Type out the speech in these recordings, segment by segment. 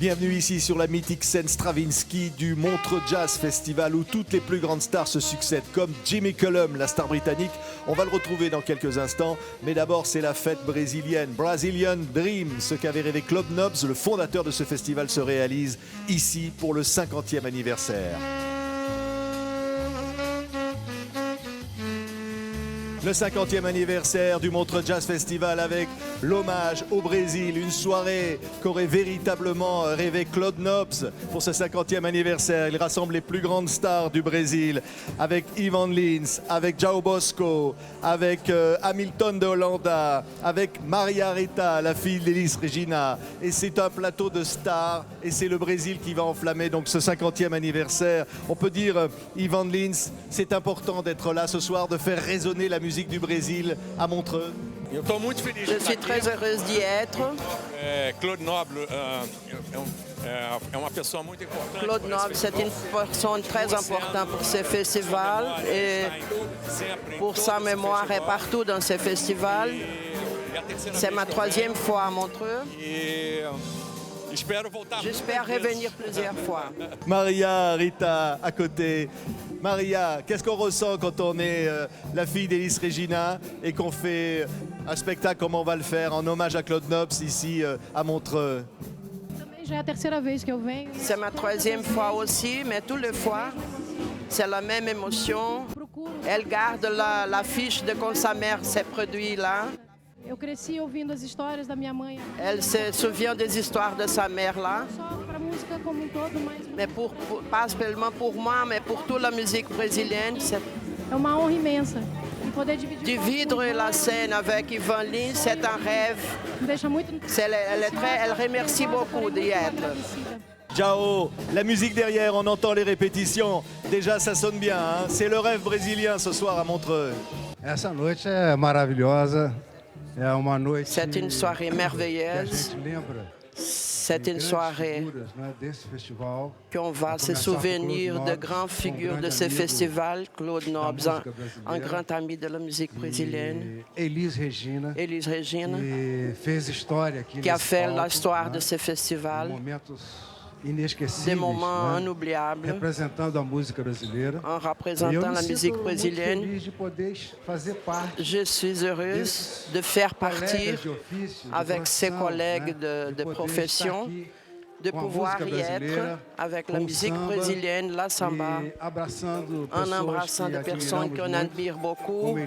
Bienvenue ici sur la mythique scène Stravinsky du Montreux Jazz Festival où toutes les plus grandes stars se succèdent comme Jimmy Cullum, la star britannique. On va le retrouver dans quelques instants, mais d'abord c'est la fête brésilienne. Brazilian Dream, ce qu'avait rêvé Claude Nobs, le fondateur de ce festival, se réalise ici pour le 50e anniversaire. Le 50e anniversaire du Montreux Jazz Festival avec l'hommage au Brésil, une soirée qu'aurait véritablement rêvé Claude Nobs pour ce 50e anniversaire. Il rassemble les plus grandes stars du Brésil avec Ivan Lins, avec João Bosco, avec Hamilton de Holanda, avec Maria Rita, la fille d'Elis Regina. Et c'est un plateau de stars et c'est le Brésil qui va enflammer donc ce 50e anniversaire. On peut dire, Ivan Lins, c'est important d'être là ce soir, de faire résonner la musique du Brésil à Montreux. Je suis très heureuse d'y être. Claude Nobs Claude Nobs, c'est une personne très importante pour ce festival et pour sa mémoire est partout dans ce festival. C'est ma 3e fois à Montreux. J'espère revenir plusieurs fois. Maria Rita à côté. Maria, qu'est-ce qu'on ressent quand on est la fille d'Elis Regina et qu'on fait un spectacle comme on va le faire en hommage à Claude Nobs ici à Montreux? C'est ma 3e fois aussi, mais toutes les fois, c'est la même émotion. Elle garde l'affiche de quand sa mère s'est produite là. Elle se souvient des histoires de sa mère là. Mais pas seulement pour moi, mais pour toute la musique brésilienne. C'est dividir la scène avec Ivan Lins, c'est un rêve. Elle remercie beaucoup d'y être. João, la musique derrière, on entend les répétitions. Déjà, ça sonne bien, hein? C'est le rêve brésilien ce soir à Montreux. Essa noite é maravilhosa. C'est une soirée merveilleuse. C'est une soirée qu'on va se souvenir de grandes figures de ce festival. Claude Nobs, un grand ami de la musique brésilienne. Elis Regina, qui a fait l'histoire de ce festival. Des moments inoubliables en représentant la musique brésilienne. Je suis heureuse de faire partie avec ses collègues de profession, de pouvoir y être avec la musique brésilienne, la samba, en embrassant des personnes qu'on admire beaucoup,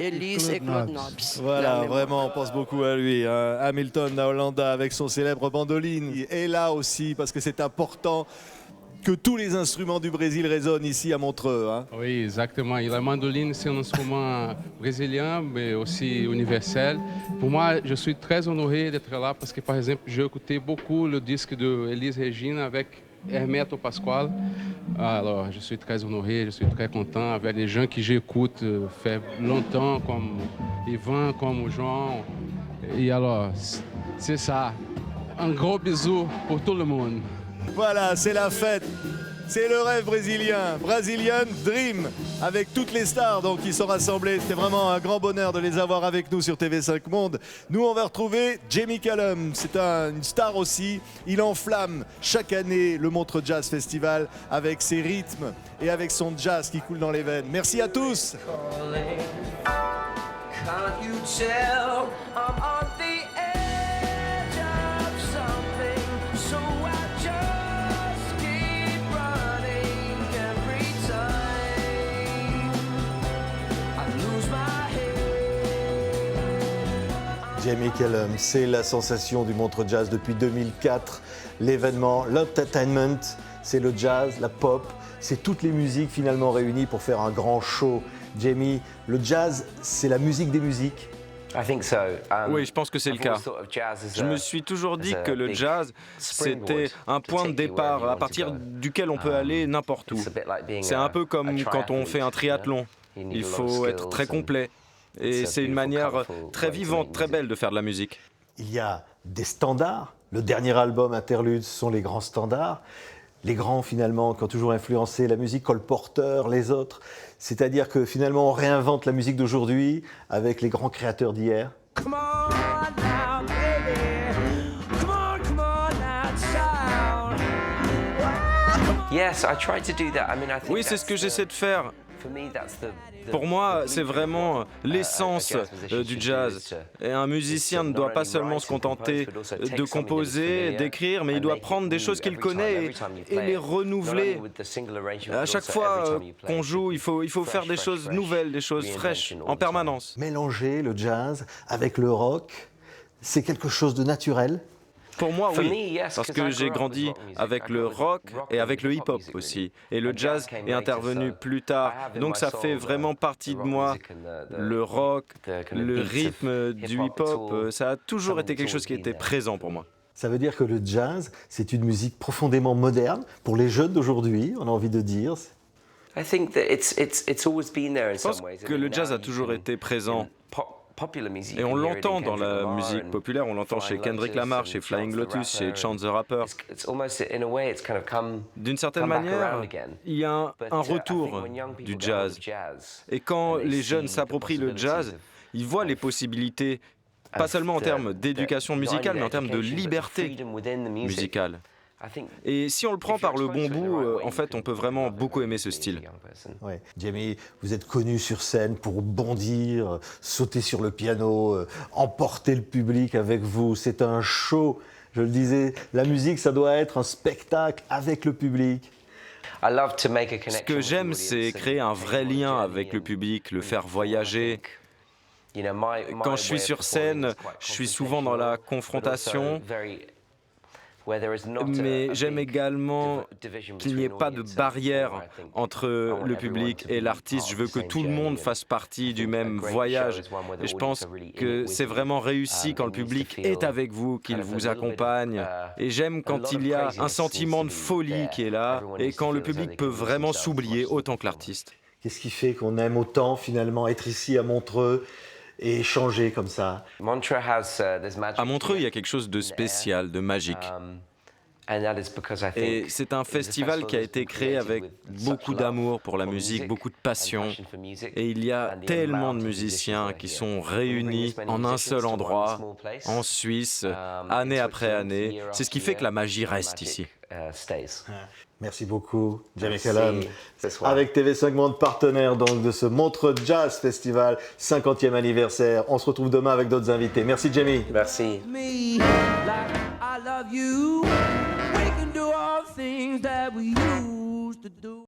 Elis et Claude Nobs. Voilà, vraiment, on pense beaucoup à lui. Hein. Hamilton de Holanda avec son célèbre bandoline. Et là aussi, parce que c'est important que tous les instruments du Brésil résonnent ici à Montreux. Hein. Oui, exactement. Et la mandoline, c'est un instrument brésilien, mais aussi universel. Pour moi, je suis très honoré d'être là parce que, par exemple, j'ai écouté beaucoup le disque de Elis Regina avec Hermeto Pascoal. Alors, je suis très honoré, je suis très content avec les gens que j'écoute fait longtemps, comme Ivan, comme João. Et alors, c'est ça. Un gros bisou pour tout le monde. Voilà, c'est la fête. C'est le rêve brésilien, Brazilian Dream, avec toutes les stars donc, qui sont rassemblées. C'était vraiment un grand bonheur de les avoir avec nous sur TV5 Monde. Nous, on va retrouver Jimmy Cullum. C'est une star aussi. Il enflamme chaque année le Montreux Jazz Festival avec ses rythmes et avec son jazz qui coule dans les veines. Merci à tous. Jimmy Cullum, c'est la sensation du Montreux Jazz depuis 2004. L'événement, l'entertainment, c'est le jazz, la pop, c'est toutes les musiques finalement réunies pour faire un grand show. Jamie, le jazz, c'est la musique des musiques. Oui, je pense que c'est le cas. Je me suis toujours dit que le jazz, c'était un point de départ à partir duquel on peut aller n'importe où. C'est un peu comme quand on fait un triathlon. Il faut être très complet. Et c'est une manière très vivante, très belle de faire de la musique. Il y a des standards. Le dernier album, Interludes, sont les grands standards. Les grands, finalement, qui ont toujours influencé la musique, Cole Porter, les autres. C'est-à-dire que, finalement, on réinvente la musique d'aujourd'hui avec les grands créateurs d'hier. Come on now, baby. Come on now, Oui, c'est ce que j'essaie de faire. Pour moi, c'est vraiment l'essence du jazz. Et un musicien ne doit pas seulement se contenter de composer, d'écrire, mais il doit prendre des choses qu'il connaît et les renouveler. À chaque fois qu'on joue, il faut faire des choses nouvelles, des choses fraîches, en permanence. Mélanger le jazz avec le rock, c'est quelque chose de naturel? Pour moi, oui, parce que j'ai grandi avec le rock et avec le hip-hop aussi. Et le jazz est intervenu plus tard, donc ça fait vraiment partie de moi. Le rock, le rythme du hip-hop, ça a toujours été quelque chose qui était présent pour moi. Ça veut dire que le jazz, c'est une musique profondément moderne pour les jeunes d'aujourd'hui, on a envie de dire. Je pense que le jazz a toujours été présent. Et on l'entend dans la musique populaire, on l'entend chez Kendrick Lamar, chez Flying Lotus, chez Chance the Rapper. D'une certaine manière, il y a un retour du jazz. Et quand les jeunes s'approprient le jazz, ils voient les possibilités, pas seulement en termes d'éducation musicale, mais en termes de liberté musicale. Et si on le prend par le bon bout, en fait, on peut vraiment beaucoup aimer ce style. Ouais. Jamie, vous êtes connu sur scène pour bondir, sauter sur le piano, emporter le public avec vous. C'est un show. Je le disais, la musique, ça doit être un spectacle avec le public. Ce que j'aime, c'est créer un vrai lien avec le public, le faire voyager. Quand je suis sur scène, je suis souvent dans la confrontation. Mais j'aime également qu'il n'y ait pas de barrière entre le public et l'artiste. Je veux que tout le monde fasse partie du même voyage. Et je pense que c'est vraiment réussi quand le public est avec vous, qu'il vous accompagne. Et j'aime quand il y a un sentiment de folie qui est là et quand le public peut vraiment s'oublier autant que l'artiste. Qu'est-ce qui fait qu'on aime autant finalement être ici à Montreux et échanger comme ça? À Montreux, il y a quelque chose de spécial, de magique. Et c'est un festival qui a été créé avec beaucoup d'amour pour la musique, beaucoup de passion. Et il y a tellement de musiciens qui sont réunis en un seul endroit, en Suisse, année après année. C'est ce qui fait que la magie reste ici. Merci beaucoup, Jamie Cullum. Avec TV5 Monde, partenaire donc de ce Montreux Jazz Festival, 50e anniversaire. On se retrouve demain avec d'autres invités. Merci, Jamie. Merci.